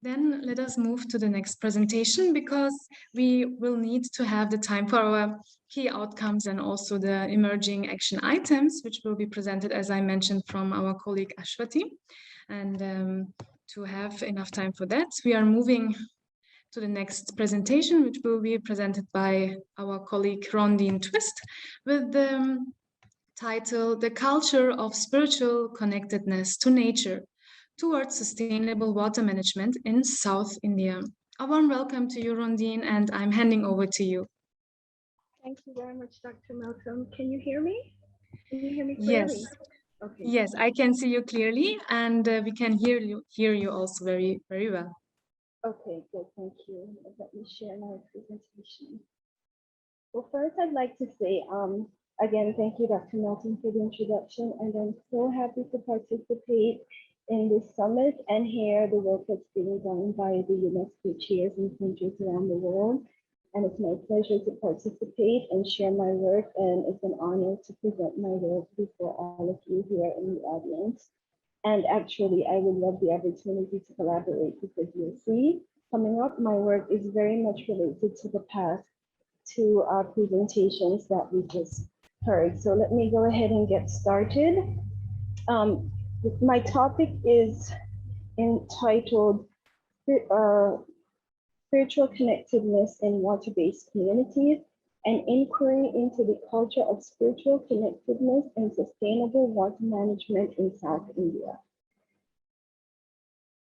Then let us move to the next presentation because we will need to have the time for our key outcomes and also the emerging action items, which will be presented, as I mentioned, from our colleague Ashwati. And to have enough time for that, we are moving to the next presentation, which will be presented by our colleague Rondine Twist with the title The Culture of Spiritual Connectedness to Nature Towards Sustainable Water Management in South India. A warm welcome to you, Rondine, and I'm handing over to you. Thank you very much, Dr. Malcolm. Can you hear me? Can you hear me clearly? Yes. Okay. Yes, I can see you clearly, and we can hear you also very, very well. Okay, good. Thank you. Let me share my presentation. Well, first, I'd like to say, again, thank you, Dr. Melton, for the introduction, and I'm so happy to participate in this summit and hear the work that's being done by the UNESCO chairs and centers around the world. And it's my pleasure to participate and share my work, and it's an honor to present my work before all of you here in the audience. And actually, I would love the opportunity to collaborate because you'll see coming up, my work is very much related to the past to our presentations that we just heard. So let me go ahead and get started. My topic is entitled Spiritual Connectedness in Water-Based Communities, an inquiry into the culture of spiritual connectedness and sustainable water management in South India.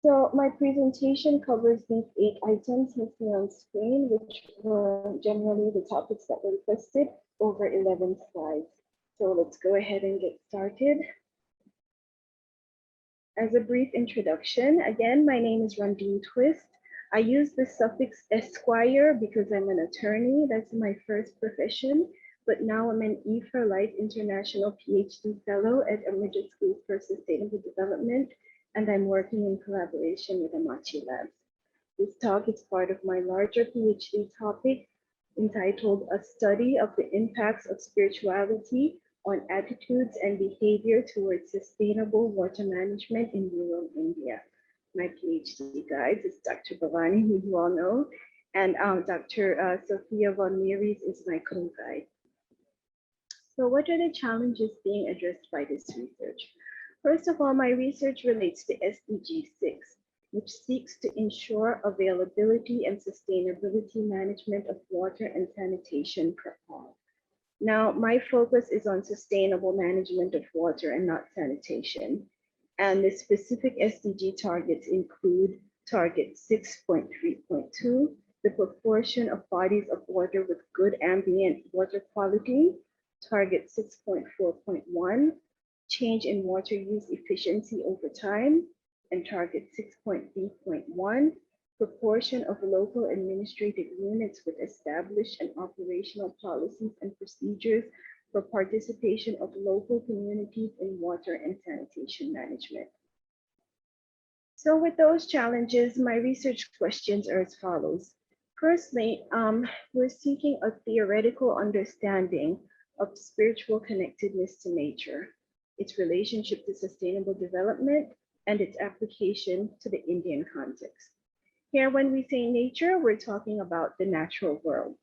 So my presentation covers these 8 items listed on screen, which were generally the topics that were listed over 11 slides. So let's go ahead and get started. As a brief introduction, again, my name is Rondine Twist. I use the suffix Esquire because I'm an attorney. That's my first profession. But now I'm an E4 Life International PhD Fellow at Amrita School for Sustainable Development, and I'm working in collaboration with Amachi Labs. This talk is part of my larger PhD topic entitled A Study of the Impacts of Spirituality on Attitudes and Behavior Towards Sustainable Water Management in Rural India. My PhD guide is Dr. Bhavani, who you all know, and Dr. Sophia von Mieris is my co-guide. So what are the challenges being addressed by this research? First of all, my research relates to SDG 6, which seeks to ensure availability and sustainability management of water and sanitation for all. Now, my focus is on sustainable management of water and not sanitation. And the specific SDG targets include target 6.3.2, the proportion of bodies of water with good ambient water quality, target 6.4.1, change in water use efficiency over time, and target 6.3.1, proportion of local administrative units with established and operational policies and procedures for participation of local communities in water and sanitation management. So with those challenges, my research questions are as follows. Firstly, we're seeking a theoretical understanding of spiritual connectedness to nature, its relationship to sustainable development, and its application to the Indian context. Here, when we say nature, we're talking about the natural world.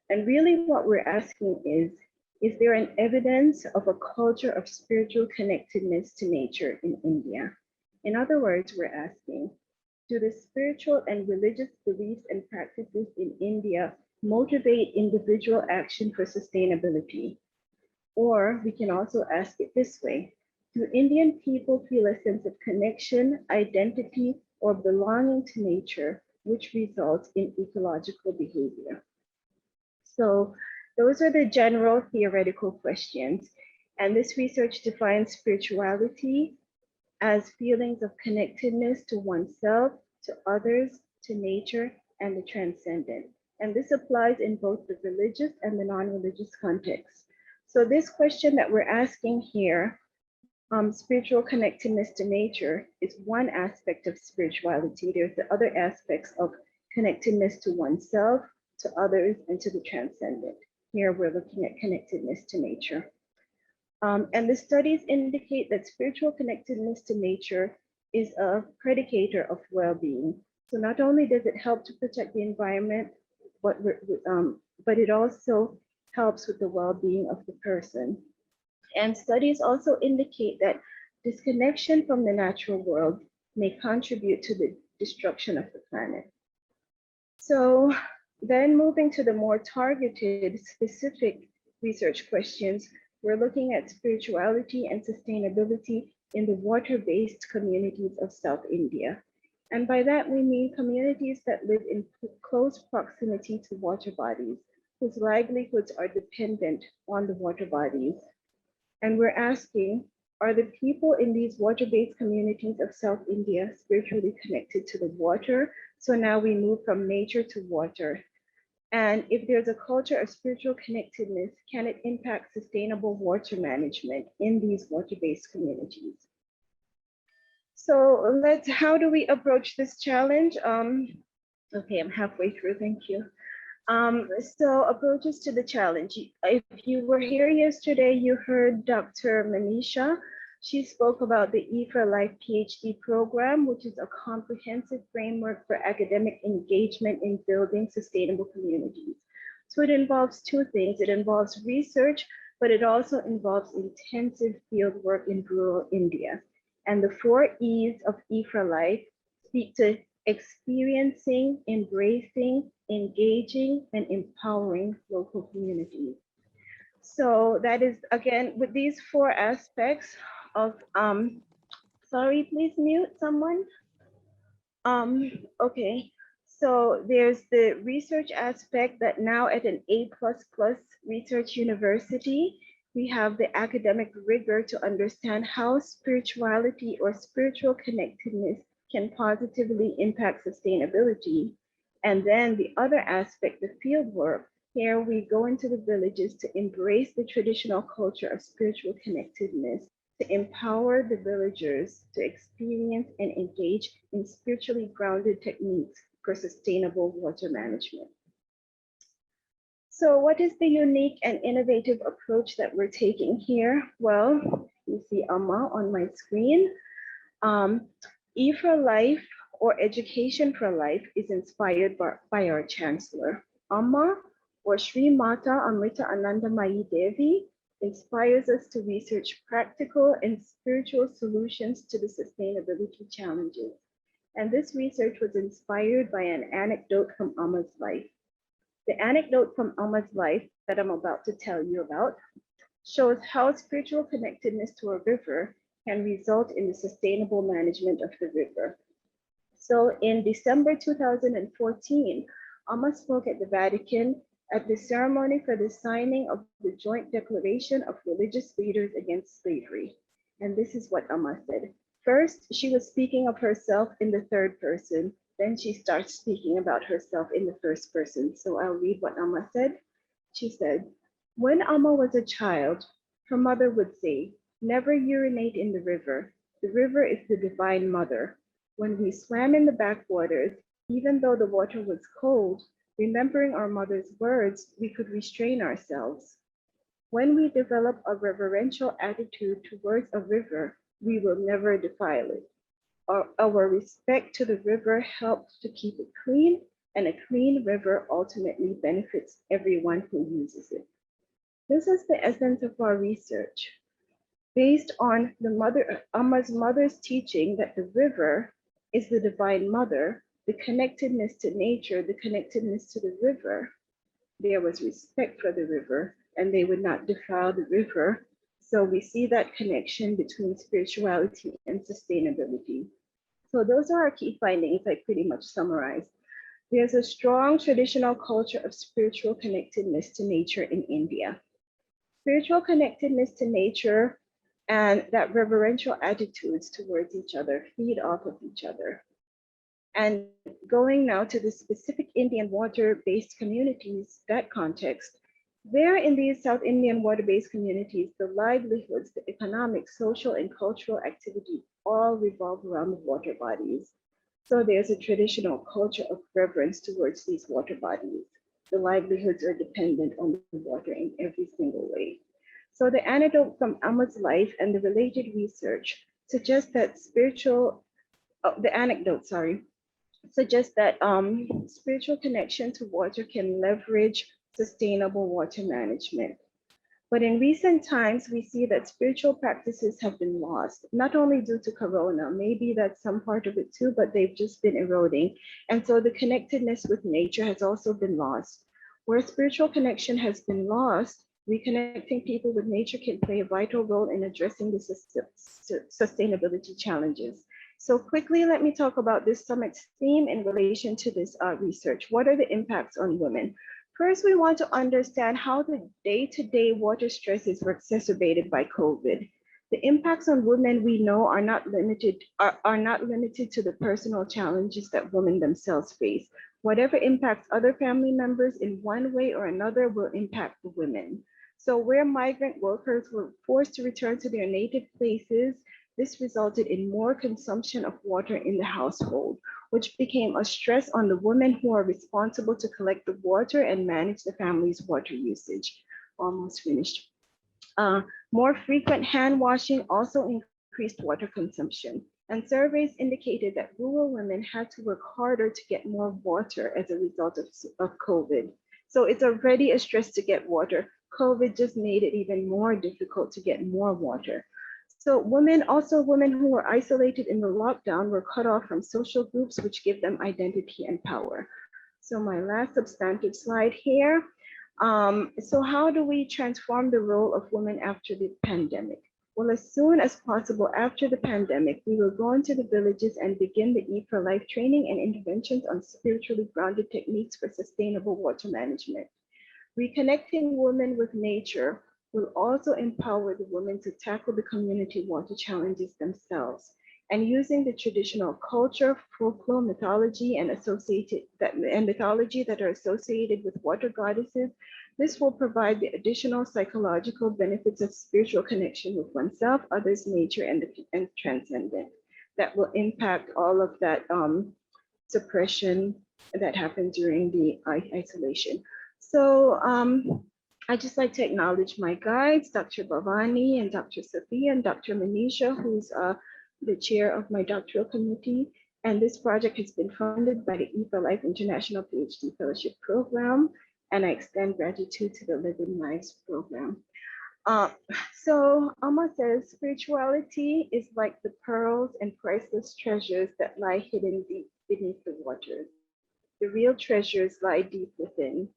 And really what we're asking is there an evidence of a culture of spiritual connectedness to nature in India? In other words, we're asking, do the spiritual and religious beliefs and practices in India motivate individual action for sustainability? Or we can also ask it this way, do Indian people feel a sense of connection, identity, or belonging to nature, which results in ecological behavior? So those are the general theoretical questions. And this research defines spirituality as feelings of connectedness to oneself, to others, to nature, and the transcendent. And this applies in both the religious and the non-religious context. So this question that we're asking here, spiritual connectedness to nature, is one aspect of spirituality. There's the other aspects of connectedness to oneself, to others, and to the transcendent. Here we're looking at connectedness to nature. And the studies indicate that spiritual connectedness to nature is a predicator of well-being. So not only does it help to protect the environment, but, but it also helps with the well-being of the person. And studies also indicate that disconnection from the natural world may contribute to the destruction of the planet. So then moving to the more targeted, specific research questions, we're looking at spirituality and sustainability in the water-based communities of South India. And by that, we mean communities that live in close proximity to water bodies, whose livelihoods are dependent on the water bodies. And we're asking, are the people in these water-based communities of South India spiritually connected to the water? So now we move from nature to water. And if there's a culture of spiritual connectedness, can it impact sustainable water management in these water-based communities? So how do we approach this challenge? Okay, I'm halfway through, thank you. So approaches to the challenge. If you were here yesterday, you heard Dr. Manisha. She spoke about the E4Life PhD program, which is a comprehensive framework for academic engagement in building sustainable communities. So it involves two things. It involves research, but it also involves intensive field work in rural India. And the 4 E's of E4Life speak to experiencing, embracing, engaging, and empowering local communities. So that is, again, with these 4 aspects of, sorry, please mute someone. Okay, so there's the research aspect that now at an A++ research university, we have the academic rigor to understand how spirituality or spiritual connectedness can positively impact sustainability. And then the other aspect, the field work, here we go into the villages to embrace the traditional culture of spiritual connectedness, to empower the villagers to experience and engage in spiritually grounded techniques for sustainable water management. So what is the unique and innovative approach that we're taking here? Well, you see Amma on my screen. E4Life, or Education for Life, is inspired by our Chancellor. Amma, or Sri Mata Amrita Anandamayi Devi, inspires us to research practical and spiritual solutions to the sustainability challenges. And this research was inspired by an anecdote from Amma's life. The anecdote from Amma's life that I'm about to tell you about shows how spiritual connectedness to a river can result in the sustainable management of the river. So in December 2014, Amma spoke at the Vatican at the ceremony for the signing of the Joint Declaration of Religious Leaders Against Slavery. And this is what Amma said. First, she was speaking of herself in the third person. Then she starts speaking about herself in the first person. So I'll read what Amma said. She said, when Amma was a child, her mother would say, never urinate in the river. The river is the divine mother. When we swam in the backwaters, even though the water was cold, remembering our mother's words, we could restrain ourselves. When we develop a reverential attitude towards a river, we will never defile it. Our respect to the river helps to keep it clean, and a clean river ultimately benefits everyone who uses it. This is the essence of our research. Based on Amma's mother's teaching that the river is the divine mother, the connectedness to nature, the connectedness to the river, there was respect for the river and they would not defile the river. So we see that connection between spirituality and sustainability. So those are our key findings I pretty much summarized. There's a strong traditional culture of spiritual connectedness to nature in India. Spiritual connectedness to nature and that reverential attitudes towards each other feed off of each other. And going now to the specific Indian water-based communities, that context, there in these South Indian water-based communities, the livelihoods, the economic, social, and cultural activity all revolve around the water bodies. So there's a traditional culture of reverence towards these water bodies. The livelihoods are dependent on the water in every single way. So the anecdote from Amma's life and the related research suggests that suggests that spiritual connection to water can leverage sustainable water management. But in recent times, we see that spiritual practices have been lost, not only due to Corona, maybe that's some part of it too, but they've just been eroding. And so the connectedness with nature has also been lost. Where spiritual connection has been lost, reconnecting people with nature can play a vital role in addressing the sustainability challenges. So quickly, let me talk about this summit's theme in relation to this research. What are the impacts on women? First, we want to understand how the day-to-day water stresses were exacerbated by COVID. The impacts on women we know are not limited to the personal challenges that women themselves face. Whatever impacts other family members in one way or another will impact the women. So where migrant workers were forced to return to their native places, this resulted in more consumption of water in the household, which became a stress on the women who are responsible to collect the water and manage the family's water usage. Almost finished. More frequent hand washing also increased water consumption. And surveys indicated that rural women had to work harder to get more water as a result of COVID. So it's already a stress to get water. COVID just made it even more difficult to get more water. So women who were isolated in the lockdown were cut off from social groups, which give them identity and power. So my last substantive slide here. So how do we transform the role of women after the pandemic? Well, as soon as possible after the pandemic, we will go into the villages and begin the E for Life training and interventions on spiritually grounded techniques for sustainable water management. Reconnecting women with nature will also empower the women to tackle the community water challenges themselves. And using the traditional culture, folklore, mythology, and mythology that are associated with water goddesses, this will provide the additional psychological benefits of spiritual connection with oneself, others, nature, and transcendent. That will impact all of that suppression that happened during the isolation. So I'd just like to acknowledge my guides, Dr. Bhavani and Dr. Sophia and Dr. Manisha, who's the chair of my doctoral committee. And this project has been funded by the E for Life International PhD Fellowship Program. And I extend gratitude to the Living Lives Program. So Amma says, spirituality is like the pearls and priceless treasures that lie hidden deep beneath the waters. The real treasures lie deep within.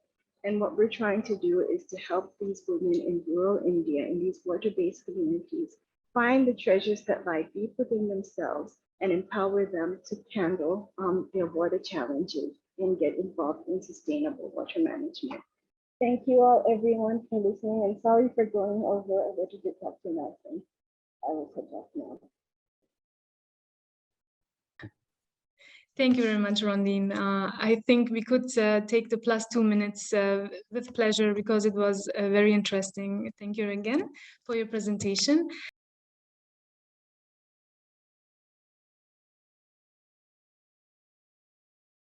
And what we're trying to do is to help these women in rural India, in these water-based communities, find the treasures that lie deep within themselves and empower them to handle their water challenges and get involved in sustainable water management. Thank you all, everyone, for listening, and sorry for going over a little bit, Dr. Nelson. I will cut off now. Thank you very much, Rondine. I think we could take the +2 minutes with pleasure because it was very interesting. Thank you again for your presentation.